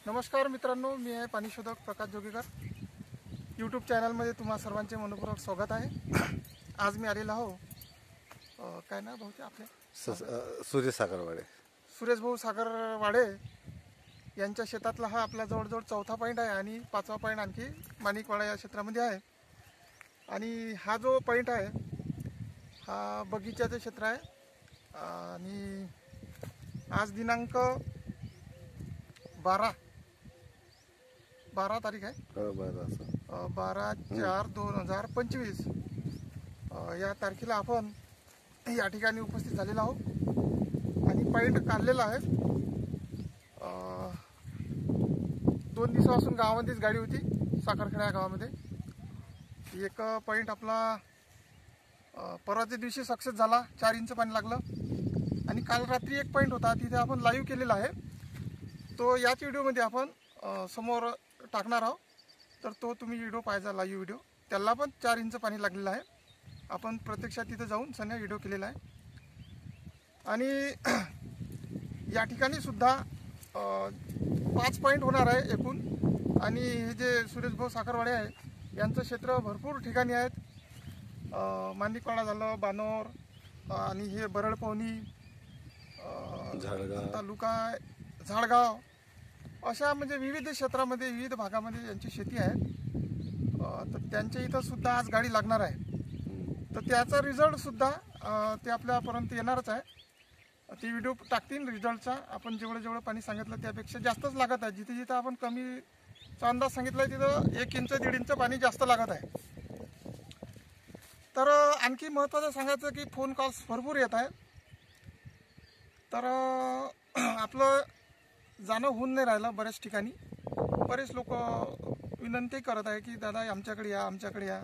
नमस्कार मित्रांनो, मी आहे पाणीशोधक प्रकाश जोगेकर. यूट्यूब चॅनलमध्ये तुम्हा सर्वांचे मनपूर्वक स्वागत आहे. आज मी आलेलो आहो काय ना भाऊ आपले सुरेश भाऊ सागरवाडे यांच्या शेतातला हा आपला जवळजवळ चौथा पॉईंट आहे आणि पाचवा पॉईंट आणखी माणिकवाडा या क्षेत्रामध्ये आहे. आणि हा जो पॉईंट आहे हा बगीच्याचं क्षेत्र आहे आणि आज दिनांक 12 तारीख आहे, 12/4/2025 या तारखेला आपण या ठिकाणी उपस्थित झालेलो आहोत आणि पॉईंट काढलेला आहे. 2 दिवसापासून गावामध्येच गाडी होती, साखरखेडा या गावामध्ये. एक पॉईंट आपला परवाच्या दिवशी सक्सेस झाला, 4 इंच पाणी लागलं. आणि काल रात्री एक पॉईंट होता, तिथे आपण लाईव्ह केलेला आहे. तो याच व्हिडिओमध्ये आपण समोर टाकणार आहोत, तर तो तुम्ही व्हिडिओ पाहायचा, लाईव्ह व्हिडिओ. त्याला पण 4 इंच पाणी लागलेलं आहे. आपण प्रत्यक्षात तिथे जाऊन सन्या व्हिडिओ केलेला आहे. आणि या ठिकाणी सुद्धा 5 पॉईंट होणार आहे एकूण. आणि हे जे सुरेश भाऊ साखरवाडे आहे यांचं क्षेत्र भरपूर ठिकाणी आहेत. माणिकवाडा झालं, बानोर आणि हे बरडपवनी, तालुका झाडगाव, अशा म्हणजे विविध क्षेत्रामध्ये विविध भागामध्ये यांची शेती आहे. तर त्यांच्या इथं सुद्धा आज गाडी लागणार आहे. तर त्याचा रिझल्ट सुद्धा ते आपल्यापर्यंत येणारच आहे. ते व्हिडिओ टाकतील रिझल्टचा. आपण जेवढं पाणी सांगितलं त्यापेक्षा जास्तच लागत आहे. जिथे जिथं आपण कमीचा अंदाज सांगितला आहे तिथं 1 इंच 1.5 इंच पाणी जास्त लागत आहे. तर आणखी महत्त्वाचं सांगायचं की फोन कॉल्स भरपूर येत आहेत. तर आपलं जाणं होऊन नाही राहिलं. बऱ्याच ठिकाणी बरेच लोक विनंती करत आहे की दादा आमच्याकडे या, आमच्याकडे या.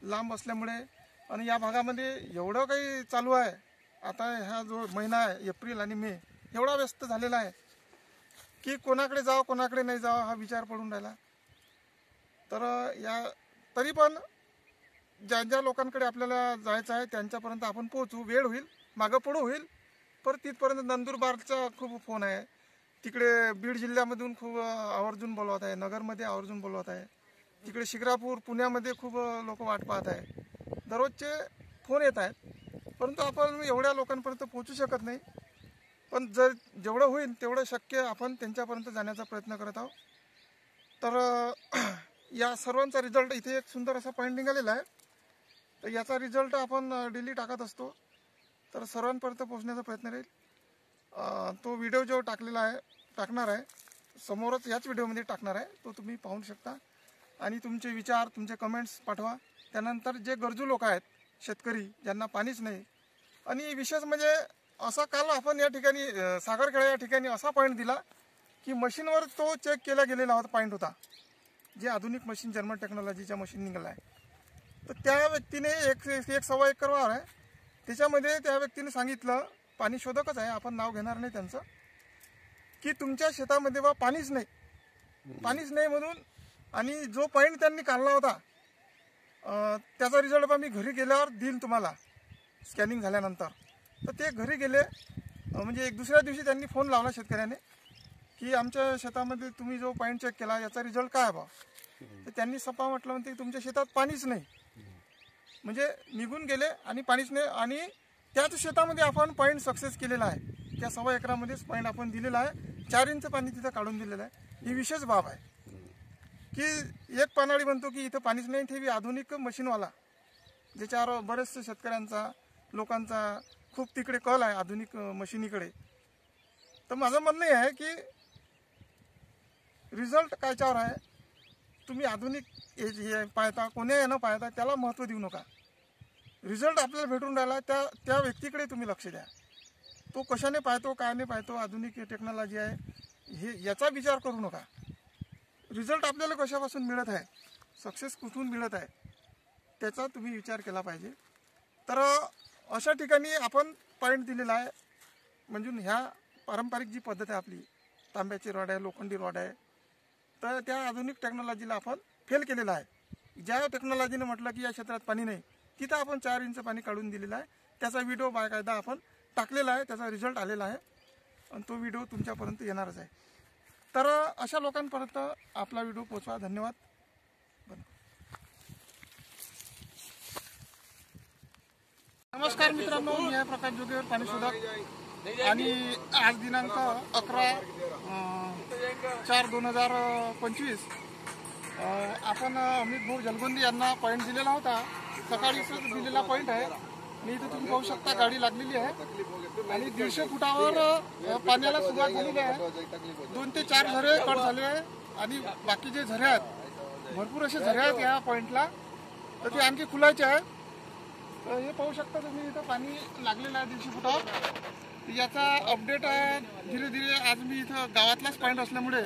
लांब असल्यामुळे आणि या भागामध्ये एवढं काही चालू आहे. आता हा जो महिना आहे एप्रिल आणि मे एवढा व्यस्त झालेला आहे की कोणाकडे जावं कोणाकडे नाही जावं हा विचार पडून राहिला. तर तरी पण ज्या लोकांकडे आपल्याला जायचं आहे त्यांच्यापर्यंत आपण पोहोचू. वेळ होईल, मागं पुढं होईल, पर तिथपर्यंत नंदुरबारचा खूप फोन आहे. तिकडे बीड जिल्ह्यामधून खूप आवर्जून बोलवत आहे, नगरमध्ये आवर्जून बोलवत आहे. तिकडे शिक्रापूर, पुण्यामध्ये खूप लोक वाट पाहत आहे. दररोजचे फोन येत आहेत, परंतु आपण एवढ्या लोकांपर्यंत पोहोचू शकत नाही. पण जेवढं होईल तेवढं शक्य आपण त्यांच्यापर्यंत जाण्याचा प्रयत्न करत आहोत. तर या सर्वांचा रिझल्ट इथे एक सुंदर असा पॉईंट निघालेला आहे. तर याचा रिझल्ट आपण डेली टाकत असतो, तर सर्वांपर्यंत पोहोचण्याचा प्रयत्न राहील. तो व्हिडिओ जो टाकणार आहे समोरच याच व्हिडिओमध्ये टाकणार आहे, तो तुम्ही पाहू शकता. आणि तुमचे विचार, तुमचे कमेंट्स पाठवा. त्यानंतर जे गरजू लोक आहेत, शेतकरी ज्यांना पाणीच नाही, आणि विशेष म्हणजे असा काल आपण या ठिकाणी सागरखेडा या ठिकाणी असा पॉईंट दिला की मशीनवर तो चेक केला गेलेला होता पॉईंट होता, जे आधुनिक मशीन जर्मन टेक्नॉलॉजीच्या मशीन निघाला आहे. तर त्या व्यक्तीने 1.25 एकर वावर आहे, त्याच्यामध्ये त्या व्यक्तीने सांगितलं, पाणी शोधकच आहे, आपण नाव घेणार नाही त्यांचं, की तुमच्या शेतामध्ये बा पाणीच नाही म्हणून. आणि जो पॉईंट त्यांनी काढला होता त्याचा रिझल्ट बा मी घरी गेल्यावर देईल तुम्हाला स्कॅनिंग झाल्यानंतर. तर ते घरी गेले, म्हणजे दुसऱ्या दिवशी त्यांनी फोन लावला शेतकऱ्याने की आमच्या शेतामध्ये तुम्ही जो पॉईंट चेक केला याचा रिझल्ट काय बा. तर त्यांनी सपा म्हटलं म्हणते तुमच्या शेतात पाणीच नाही, म्हणजे निघून गेले आणि पाणीच नाही. आणि त्याच शेतामध्ये आपण पॉईंट सक्सेस केलेला आहे. त्या 1.25 एकरामध्येच पॉईंट आपण दिलेला आहे. 4 इंच पाणी तिथं काढून दिलेलं आहे. ही विशेष बाब आहे की एक पानाळी म्हणतो की इथं पाणीच नाही, ते आधुनिक मशीनवाला, ज्याच्यावर बरेचसे शेतकऱ्यांचा लोकांचा खूप तिकडे कल आहे आधुनिक मशीनीकडे. तर माझं म्हणणं आहे की रिझल्ट कायच्यावर आहे, तुम्ही आधुनिक हे पाहता, कोण्या यानं पाहता, त्याला महत्त्व देऊ नका. रिझल्ट आपल्याला भेटून राहिला त्या व्यक्तीकडे तुम्ही लक्ष द्या. तो कशाने पाहतो, काय नाही पाहतो, आधुनिक टेक्नॉलॉजी आहे हे याचा विचार करू नका. रिझल्ट आपल्याला कशापासून मिळत आहे, सक्सेस कुठून मिळत आहे, त्याचा तुम्ही विचार केला पाहिजे. तर अशा ठिकाणी आपण पॉईंट दिलेला आहे. म्हणजे ह्या पारंपरिक जी पद्धत आहे आपली, तांब्याची रॉड आहे, लोखंडी रॉड आहे, तर त्या आधुनिक टेक्नॉलॉजीला आपण फेल केलेला आहे. ज्या टेक्नॉलॉजीने म्हटलं की या क्षेत्रात पाणी नाही, तिथं आपण 4 इंच पाणी काढून दिलेलं आहे. त्याचा व्हिडिओ बाकायदा आपण टाकलेला आहे, त्याचा रिझल्ट आलेला आहे आणि तो व्हिडिओ तुमच्यापर्यंत येणारच आहे. तर अशा लोकांपर्यंत आपला व्हिडिओ पोहोचवा. धन्यवाद. नमस्कार मित्रांनो, मी आहे प्रकाश जोगेवर, पाणी शोधक. आणि आज दिनांक 11/4/2025 आपण अमित भाऊ जलगोंदी यांना पॉईंट दिलेला होता. सकाळीच दिलेला पॉईंट आहे. मी इथं तुम्ही पाहू शकता गाडी लागलेली आहे आणि 150 फुटावर पाण्याला सुरुवात झालेली आहे. 2 ते 4 झरे कट झाले आहे आणि बाकी जे झरे आहेत, भरपूर असे झरे आहेत या पॉईंटला, तर ते आणखी खुलायचे आहे. हे पाहू शकता तुम्ही, इथं पाणी लागलेलं आहे 150 फुटावर. याचा अपडेट आहे धीरे धीरे. आज मी इथं गावातलाच पॉईंट असल्यामुळे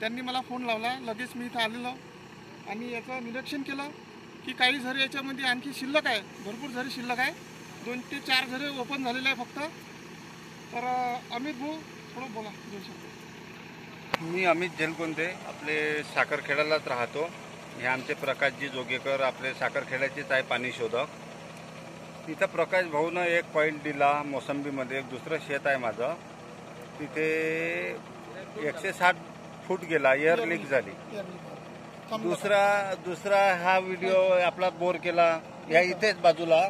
त्यांनी मला फोन लावला. लगेच मी इथं आलेलो आणि याचं निरीक्षण केलं की काही झरे याच्यामध्ये आणखी शिल्लक आहे, भरपूर झरे शिल्लक आहे. 2 ते 4 झरे ओपन झालेले आहे फक्त. तर अमित भाऊ थोडं बोला. मी अमित जलगोंदे, आपले साखरखेड्यालाच राहतो. हे आमचे प्रकाशजी जोगेकर आपले साखरखेड्याचेच आहे पाणी शोधक. तिथं प्रकाश भाऊनं एक पॉईंट दिला मोसंबीमध्ये. एक दुसरं शेत आहे माझं, तिथे 160 फूट गेला, एअर लीक झाली. दुसरा हा व्हिडिओ आपला बोर केला या इथेच बाजूला,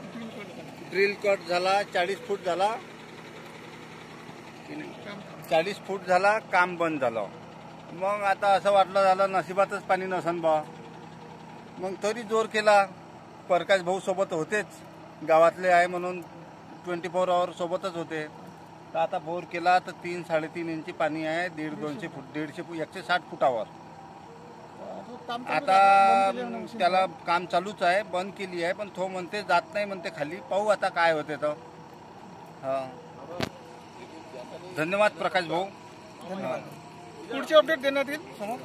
ड्रिल कट झाला, 40 फूट झाला, 40 फूट झाला, काम बंद झालं. मग आता असं वाटलं झालं नशिबातच पाणी नसन बा. मग तरी जोर केला. प्रकाश भाऊ सोबत होतेच, गावातले आहे म्हणून 24 आवर सोबतच होते. तर आता बोर केला तर 3-3.5 इंची पाणी आहे. 150 फूट 160 फुटावर. आता त्याला काम चालूच आहे, बंद केली आहे, पण तो म्हणते जात नाही म्हणते खाली. पाहू आता काय होते. तर हां, धन्यवाद प्रकाश भाऊ. धन्यवाद. पुढची अपडेट देण्यात येईल समोर.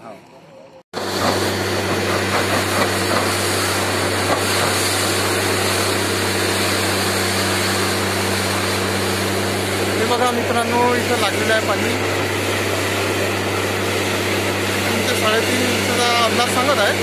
हे बघा मित्रांनो, इथं लागलेलं आहे पाणी. 3 ते 3.5 इंचचा अंदाज सांगत आहे.